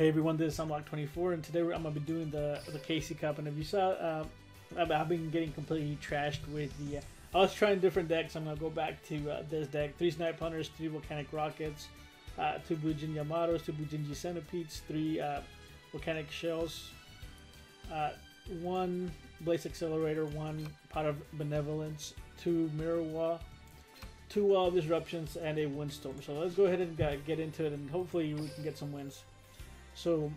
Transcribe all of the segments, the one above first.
Hey everyone, this is Unlock24, and today I'm gonna be doing the Casey Cup. And if you saw, I've been getting completely trashed with the. I was trying different decks. I'm gonna go back to this deck: 3 Snipe Hunters, 3 Volcanic Rockets, 2 Bujin Yamatos, 2 Bujinji Centipedes, 3 Volcanic Shells, 1 Blaze Accelerator, 1 Pot of Benevolence, 2 Mirror Wall, 2 Wall of Disruptions, and a Windstorm. So let's go ahead and get into it, and hopefully we can get some wins. So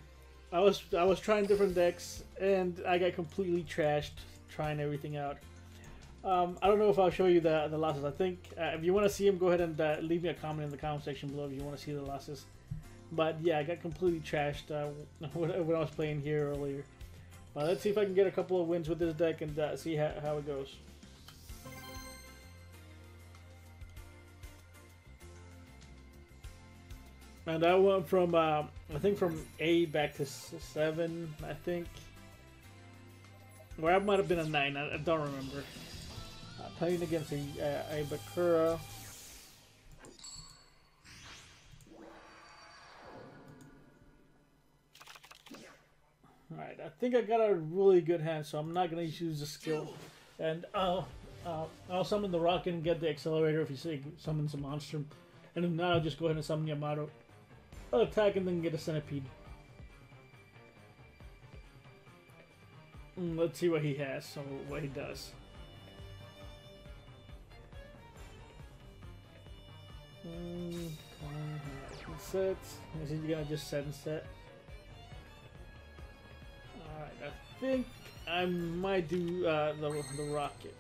I was trying different decks, and I got completely trashed trying everything out. I don't know if I'll show you the losses. I think if you want to see them, go ahead and leave me a comment in the comment section below if you want to see the losses. But yeah, I got completely trashed when I was playing here earlier. But let's see if I can get a couple of wins with this deck and see how it goes. And I went from, I think from 8 back to 7, I think. Or I might have been a 9, I don't remember. Playing against a Bakura. Alright, I think I got a really good hand, so I'm not going to use the skill. And I'll summon the Rocket and get the Accelerator if you say summons a monster. And if not, I'll just go ahead and summon Yamato. I'll attack and then get a Centipede. Let's see what he has, or what he does. Sets. Is he gonna just set and set? Alright, I think I might do the Rocket.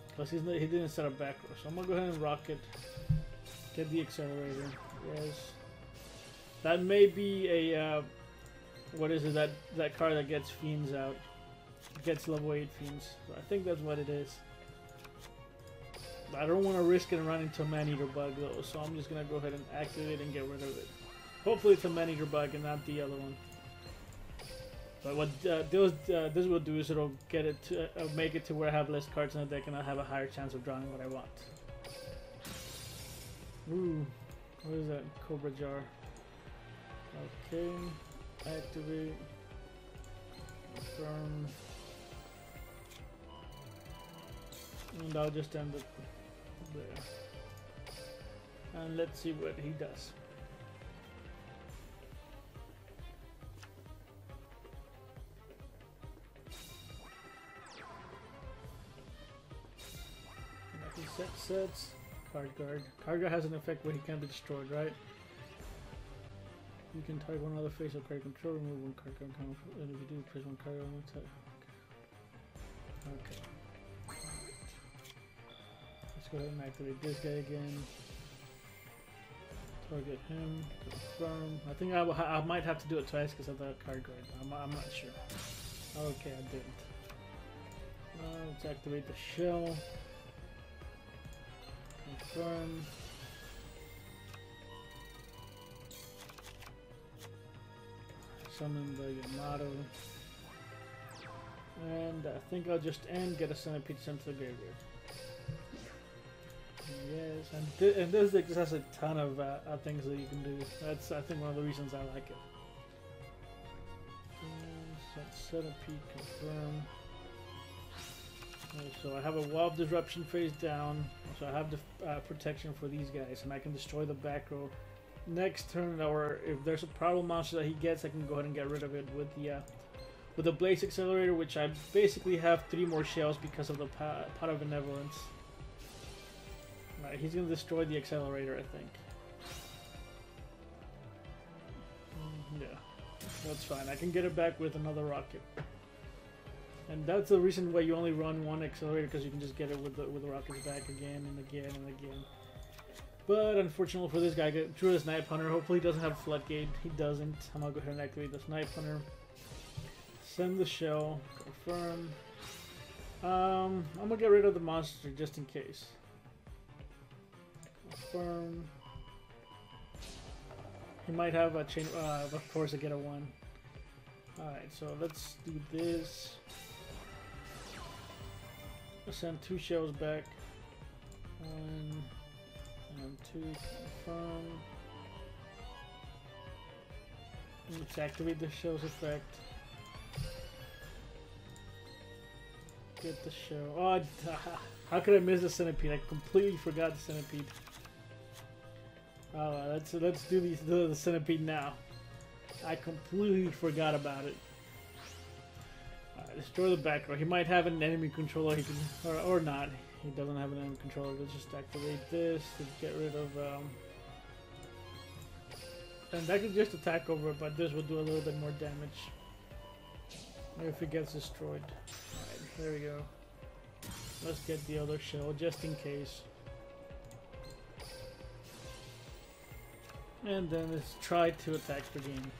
Because he didn't set a back row. So I'm gonna go ahead and Rocket. Get the Accelerator. Yes. That may be a what is it, that card that gets Fiends out. Gets level 8 Fiends. So I think that's what it is. But I don't want to risk it and run into a Man-Eater Bug though, so I'm just gonna go ahead and activate and get rid of it. Hopefully it's a Man-Eater Bug and not the other one. But what this will do is it'll get it to make it to where I have less cards in the deck and I'll have a higher chance of drawing what I want. Ooh. What is that? Cobra Jar. Okay. Activate. Confirm. And I'll just end it there. And let's see what he does. Sets. Card guard. Card guard has an effect where he can't be destroyed, right? You can target one other face of card control, remove one card control, and if you do, place one card on one side. Okay. Let's go ahead and activate this guy again. Target him. Confirm. I think I might have to do it twice because of the card guard. I'm not sure. Okay, I didn't. Let's activate the shell. Confirm. Summon the Yamato. And I think I'll just get a Centipede sent to the graveyard. Yes, and this deck just has a ton of things that you can do. That's, I think, one of the reasons I like it. Centipede, confirm. So I have a Wall of Disruption face down, so I have the protection for these guys, and I can destroy the back row next turn. Or if there's a problem monster that he gets, I can go ahead and get rid of it with the Blaze Accelerator, which I basically have 3 more shells because of the Pot of Benevolence. Right, he's gonna destroy the Accelerator, I think. Yeah, that's fine. I can get it back with another Rocket. And that's the reason why you only run 1 Accelerator, because you can just get it with the Rockets back again and again and again. But unfortunately for this guy, I drew a Snipe Hunter. Hopefully he doesn't have Floodgate. He doesn't. I'm gonna go ahead and activate the Snipe Hunter. Send the shell. Confirm. I'm gonna get rid of the monster just in case. Confirm. He might have a chain of course to get a 1. Alright, so let's do this. I'll send 2 shells back. 1 and 2, confirm. Let's activate the shell's effect. Get the shell. Oh, how could I miss the centipede? I completely forgot the centipede. Let's do the centipede now. I completely forgot about it. Destroy the back row. He might have an enemy controller. He can, or not. He doesn't have an enemy controller. Let's just activate this to get rid of. And that could just attack over it, but this will do a little bit more damage if it gets destroyed. Alright, there we go. Let's get the other shell just in case. And then let's try to attack the game.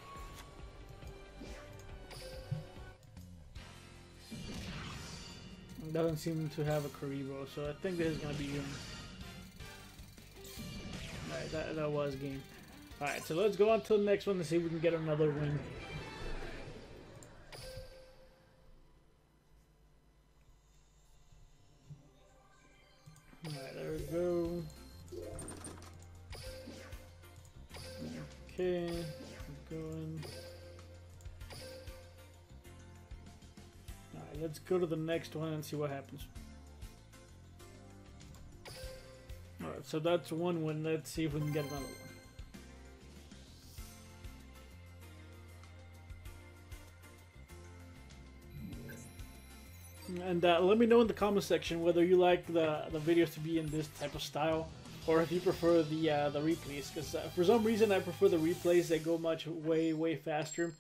Doesn't seem to have a Karibo, so I think this is gonna be game. Alright, that was game. Alright, so let's go on to the next one and see if we can get another win. Alright, there we go. Okay, going. Alright, let's go to the next one and see what happens. Alright, so that's one win. Let's see if we can get another one. And let me know in the comment section whether you like the videos to be in this type of style, or if you prefer the replays. Because for some reason I prefer the replays. They go way faster.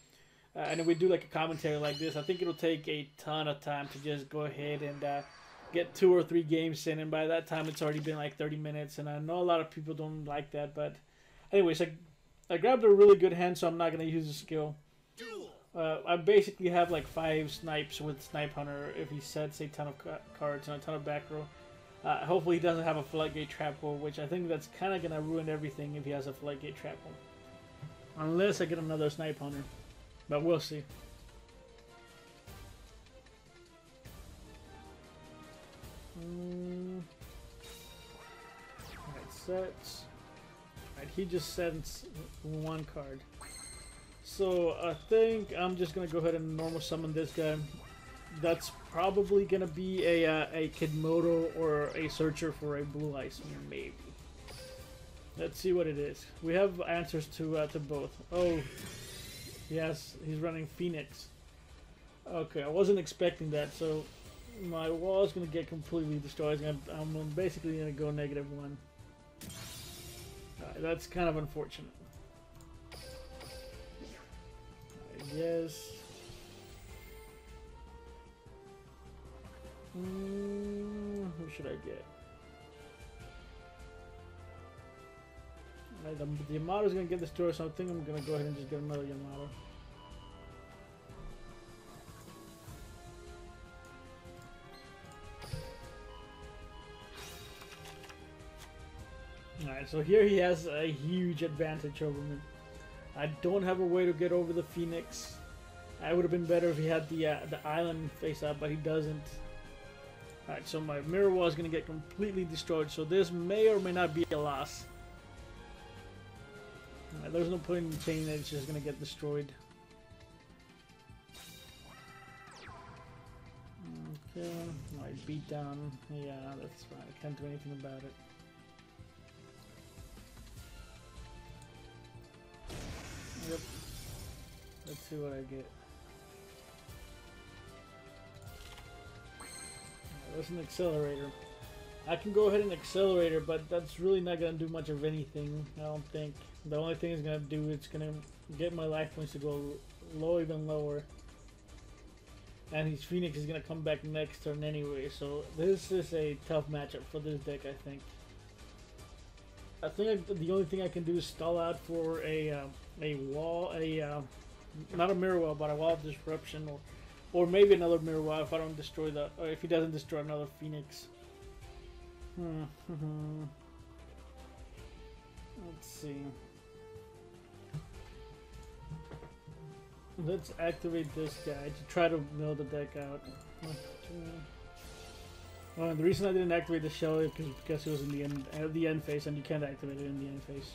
And if we do like a commentary like this, I think it'll take a ton of time to just go ahead and get 2 or 3 games in. And by that time, it's already been like 30 minutes. And I know a lot of people don't like that. But anyways, I grabbed a really good hand, so I'm not going to use the skill. Duel. I basically have like 5 snipes with Snipe Hunter if he sets a ton of cards and a ton of back row. Hopefully he doesn't have a Floodgate Trap Hole, which I think that's kind of going to ruin everything if he has a Floodgate Trap Hole. Unless I get another Snipe Hunter. But we'll see. Alright, sets. Alright, he just sends 1 card. So I think I'm just gonna go ahead and normal summon this guy. That's probably gonna be a Kidmodo or a searcher for a Blue Ice, maybe. Let's see what it is. We have answers to both. Oh, yes, he's running Phoenix. Okay, I wasn't expecting that, so my wall is gonna get completely destroyed. I'm basically gonna go -1. That's kind of unfortunate. Yes. Who should I get? The Yamato's gonna get destroyed, so I think I'm gonna go ahead and just get another Yamato. Alright, so here he has a huge advantage over me. I don't have a way to get over the Phoenix. It would have been better if he had the island face up, but he doesn't. Alright, so my mirror wall is going to get completely destroyed, so this may or may not be a loss. Right, there's no point in saying that it's just going to get destroyed. Okay, my beat down. Yeah, that's fine. I can't do anything about it. Yep. Let's see what I get. There's an accelerator. I can go ahead and accelerator, but that's really not going to do much of anything, I don't think. The only thing it's going to do is going to get my life points to go low, even lower. And his Phoenix is going to come back next turn anyway, so this is a tough matchup for this deck, I think. I think the only thing I can do is stall out for a wall, not a mirror wall, but a wall of disruption, or maybe another mirror wall if I don't destroy that, or if he doesn't destroy another Phoenix. Let's see. Let's activate this guy to try to mill the deck out. Well, the reason I didn't activate the shell is because it was in the end phase, and you can't activate it in the end phase.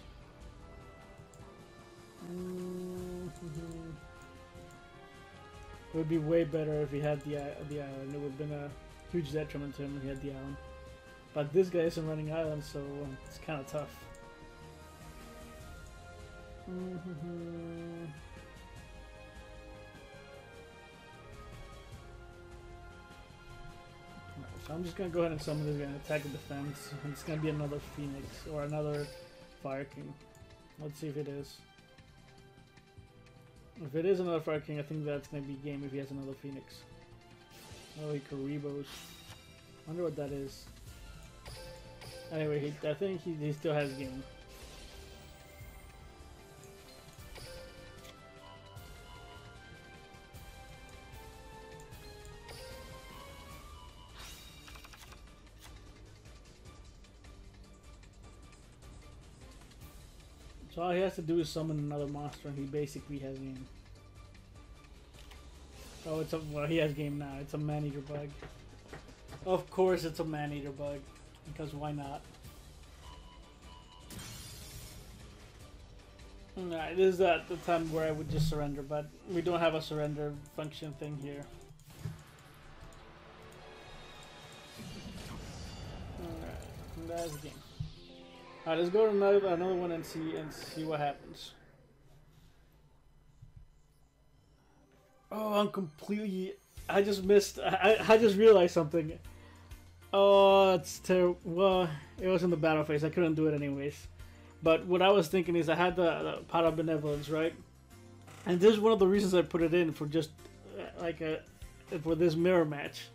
It would be way better if he had the island. It would have been a huge detriment to him if he had the island. But this guy isn't running island, so it's kind of tough. So I'm just gonna go ahead and summon this guy and attack and defense. And it's gonna be another Phoenix or another Fire King. Let's see if it is. If it is another Fire King, I think that's gonna be game if he has another Phoenix. Oh, he Karibos. Wonder what that is. Anyway, I think he still has game. So all he has to do is summon another monster, and he basically has game. Oh, well, he has game now. It's a man-eater bug. Of course, it's a man-eater bug, because why not? Alright, this is at the time where I would just surrender, but we don't have a surrender function thing here. Alright, that's the game. Alright, let's go to another one and see what happens. Oh, I'm completely... I just missed... I just realized something. Oh, it's terrible. Well, it was in the battle phase. I couldn't do it anyways. But what I was thinking is I had the Pot of Benevolence, right? And this is one of the reasons I put it in for just for this mirror match.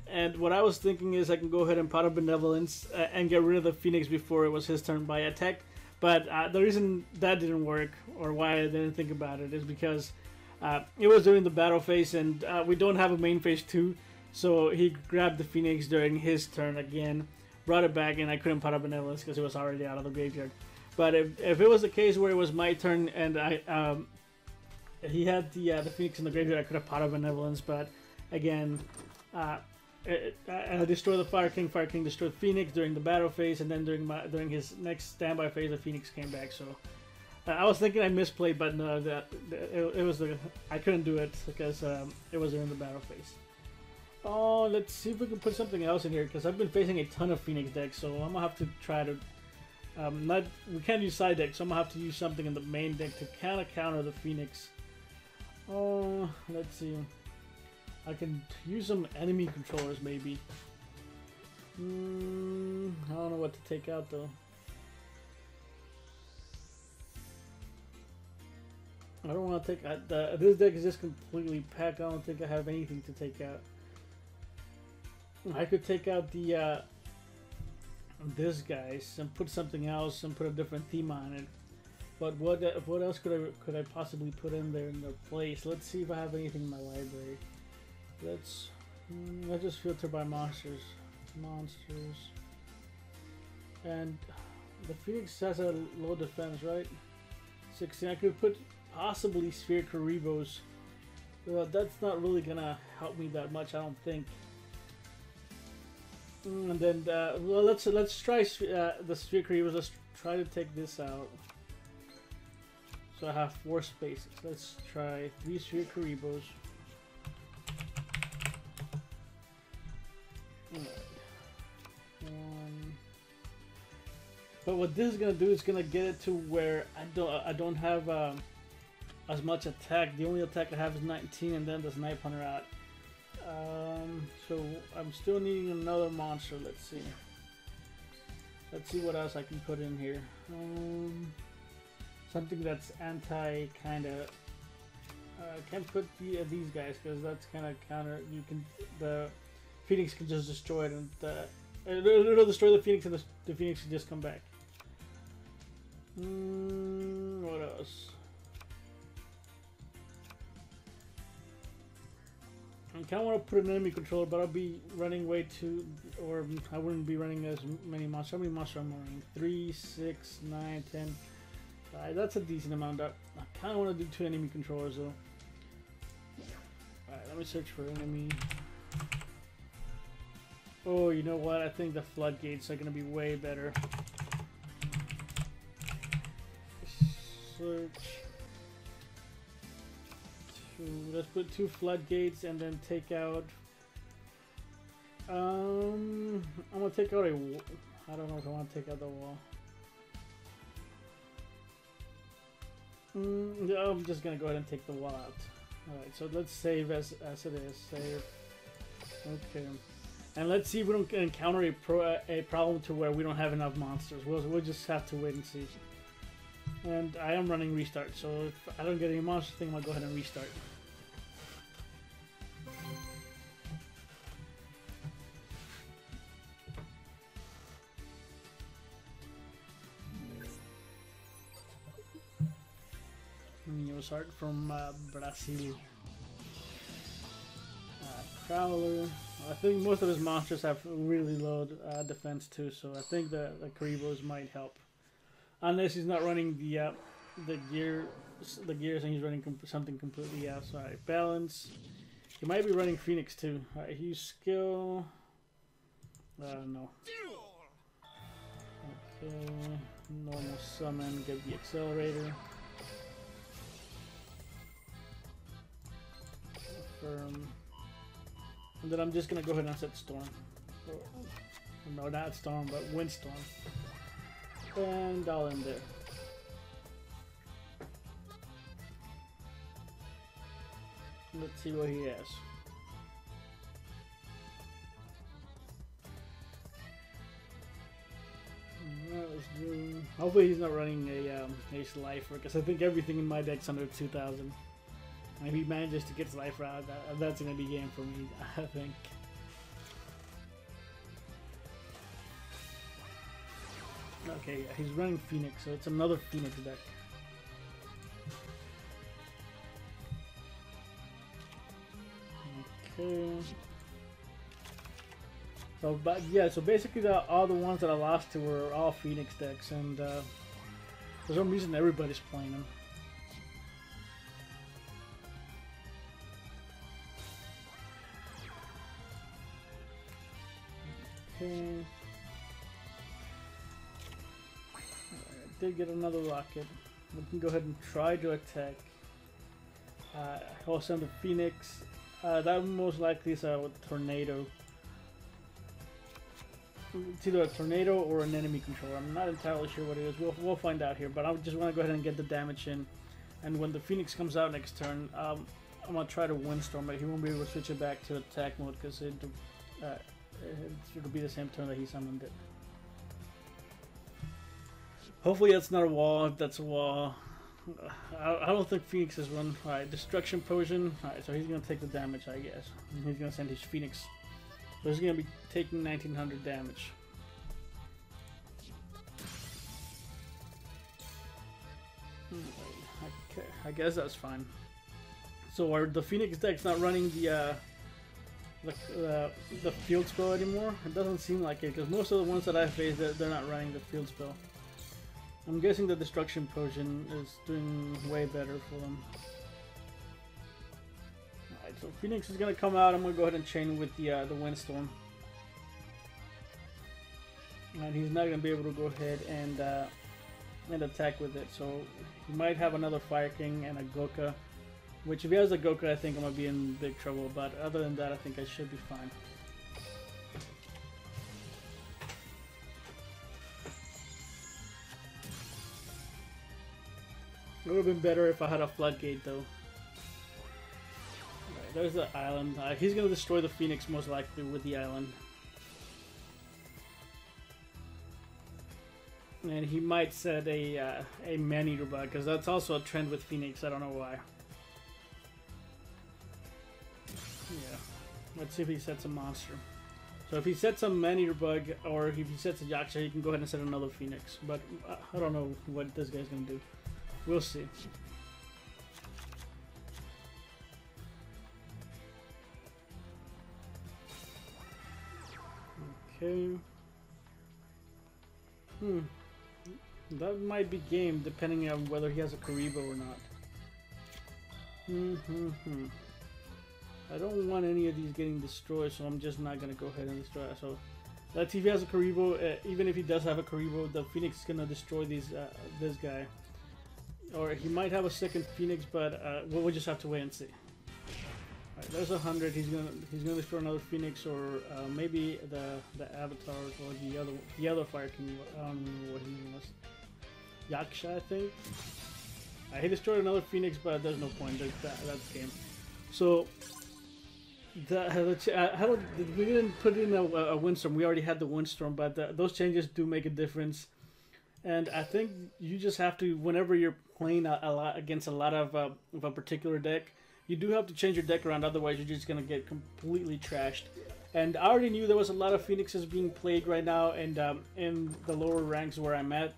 And what I was thinking is I can go ahead and Pot of Benevolence and get rid of the Phoenix before it was his turn by attack. But the reason that didn't work, or why I didn't think about it, is because it was during the battle phase, and we don't have a main phase 2. So he grabbed the Phoenix during his turn again, brought it back, and I couldn't Pot of Benevolence because it was already out of the graveyard. But if it was the case where it was my turn and he had the Phoenix in the graveyard, I could have Pot of Benevolence. But again, I destroyed the Fire King. Fire King destroyed Phoenix during the battle phase, and then during his next standby phase, the Phoenix came back. So I was thinking I misplayed, but no, it was I couldn't do it because it was during the battle phase. Oh, let's see if we can put something else in here because I've been facing a ton of Phoenix decks, so I'm gonna have to try to. We can't use side decks, so I'm gonna have to use something in the main deck to kind of counter the Phoenix. Oh, let's see. I can use some enemy controllers, maybe. I don't know what to take out, though. I don't want to take out... this deck is just completely packed. I don't think I have anything to take out. I could take out the... this guys and put something else and put a different theme on it. But what else could I possibly put in there in their place? Let's see if I have anything in my library. Let's just filter by monsters. And the Phoenix has a low defense, right? 16. I could put possibly Sphere Karibos. Well, that's not really gonna help me that much, I don't think. And then well, let's try the Sphere Karibos. Let's try to take this out. So I have 4 spaces. Let's try 3 Sphere Karibos. But what this is gonna do is gonna get it to where I don't have as much attack. The only attack I have is 19, and then there's Knife Hunter out. So I'm still needing another monster. Let's see. Let's see what else I can put in here. Something that's anti kinda. Can't put these guys because that's kind of counter. You can the Phoenix can just destroy it, and it'll destroy the Phoenix, and the Phoenix can just come back. What else? I kind of want to put an enemy controller, but I'll be running way too, or I wouldn't be running as many monsters. How many monsters am I running? 3, 6, 9, 10. That's a decent amount. I kind of want to do 2 enemy controllers though. Alright, let me search for enemy. Oh, you know what? I think the floodgates are going to be way better. Search. let's put 2 floodgates and then take out. I'm gonna take out a. I don't know if I want to take out the wall. Yeah, I'm just gonna go ahead and take the wall out. Alright, so let's save as it is. Save. Okay. And let's see if we don't encounter a problem to where we don't have enough monsters. We'll just have to wait and see. And I am running restart, so if I don't get any monsters, I think I'm gonna go ahead and restart. Start from Brazil. Prowler. I think most of his monsters have really low defense too, so I think the Karibos might help. Unless he's not running the gears and he's running something completely else. Alright, balance. He might be running Phoenix too. Alright, he's skill. No. Okay. Normal summon, get the accelerator. And then I'm just gonna go ahead and set Storm. No, not Storm, but Windstorm. And I'll end there. Let's see what he has. Hopefully he's not running a Ace Lifer, because I think everything in my deck's under 2,000. If he manages to get his life out, that's going to be game for me, I think. Okay, yeah, he's running Phoenix, so it's another Phoenix deck. Okay. So, but yeah, so basically all the ones that I lost to were all Phoenix decks, and for some reason everybody's playing them. Okay. I did get another rocket. We can go ahead and try to attack. I'll send the Phoenix. That most likely is a tornado. It's either a tornado or an enemy controller. I'm not entirely sure what it is. We'll find out here. But I just want to go ahead and get the damage in. And when the Phoenix comes out next turn, I'm gonna try to Windstorm, but he won't be able to switch it back to attack mode because it'll be the same turn that he summoned it. Hopefully that's not a wall. If that's a wall, I don't think Phoenix is one. Alright, Destruction Potion. Alright, so he's going to take the damage, I guess. And he's going to send his Phoenix. So he's going to be taking 1900 damage. Okay, I guess that's fine. So the Phoenix deck's not running the field spell anymore? It doesn't seem like it, because most of the ones that I faced, they're not running the field spell. I'm guessing the Destruction Potion is doing way better for them. Alright, so Phoenix is going to come out. I'm going to go ahead and chain with the Windstorm. And he's not going to be able to go ahead and attack with it. So he might have another Fire King and a Goka. Which, if he has a Goka, I think I'm going to be in big trouble. But other than that, I think I should be fine. It would have been better if I had a Floodgate, though. Right, there's the island. He's going to destroy the Phoenix, most likely, with the island. And he might set a Man-Eater bug, because that's also a trend with Phoenix. I don't know why. Yeah. Let's see if he sets a monster. So if he sets a Man-Eater bug, or if he sets a Yaksha, he can go ahead and set another Phoenix. But I don't know what this guy's going to do. We'll see. Okay. That might be game, depending on whether he has a Karibo or not. I don't want any of these getting destroyed, so I'm just not going to go ahead and destroy it. So let's see if he has a Karibo. Even if he does have a Karibo, the Phoenix is going to destroy this guy. Or he might have a second Phoenix, but we'll just have to wait and see. Alright, there's 100. He's gonna destroy another Phoenix or maybe the Avatar or the other Fire King. I don't remember what his name was. Yaksha, I think. He destroyed another Phoenix, but there's no point. That's game. So we didn't put in a windstorm. We already had the windstorm, but those changes do make a difference. And I think you just have to, whenever you're playing a lot against a lot of a particular deck, you do have to change your deck around. Otherwise, you're just gonna get completely trashed. And I already knew there was a lot of Phoenixes being played right now, and in the lower ranks where I'm at.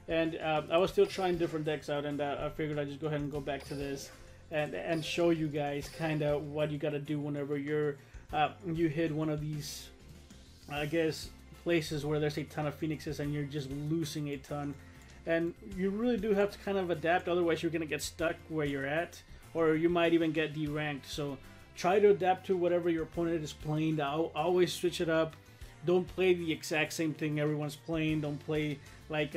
And I was still trying different decks out, and I figured I'd just go ahead and go back to this and show you guys kind of what you got to do whenever you hit one of these, I guess, places where there's a ton of Phoenixes and you're just losing a ton. And you really do have to kind of adapt, otherwise you're going to get stuck where you're at, or you might even get deranked. So try to adapt to whatever your opponent is playing. Always switch it up. Don't play the exact same thing everyone's playing. Don't play like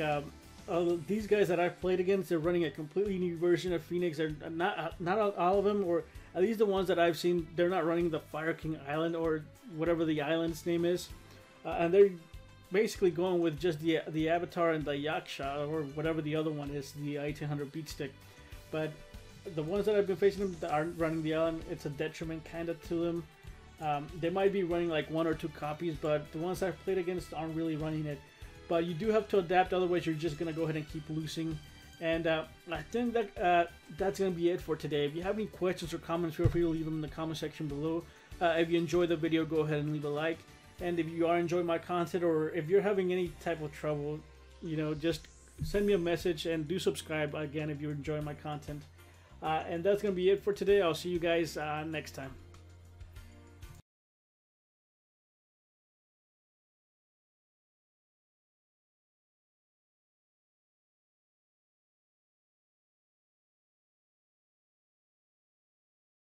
these guys that I've played against. They're running a completely new version of Phoenix. They're not all of them, or at least the ones that I've seen. They're not running the Fire King Island or whatever the island's name is, and they're basically going with just the Avatar and the Yaksha or whatever the other one is, the 1800 beat stick. But the ones that I've been facing them that aren't running the island, it's a detriment kind of to them. They might be running like 1 or 2 copies, but the ones I've played against aren't really running it. But you do have to adapt, otherwise you're just going to go ahead and keep losing. And I think that that's going to be it for today. If you have any questions or comments, feel free to leave them in the comment section below. If you enjoyed the video, go ahead and leave a like. And if you are enjoying my content, or if you're having any type of trouble, you know, just send me a message and do subscribe again if you're enjoying my content. And that's going to be it for today. I'll see you guys next time.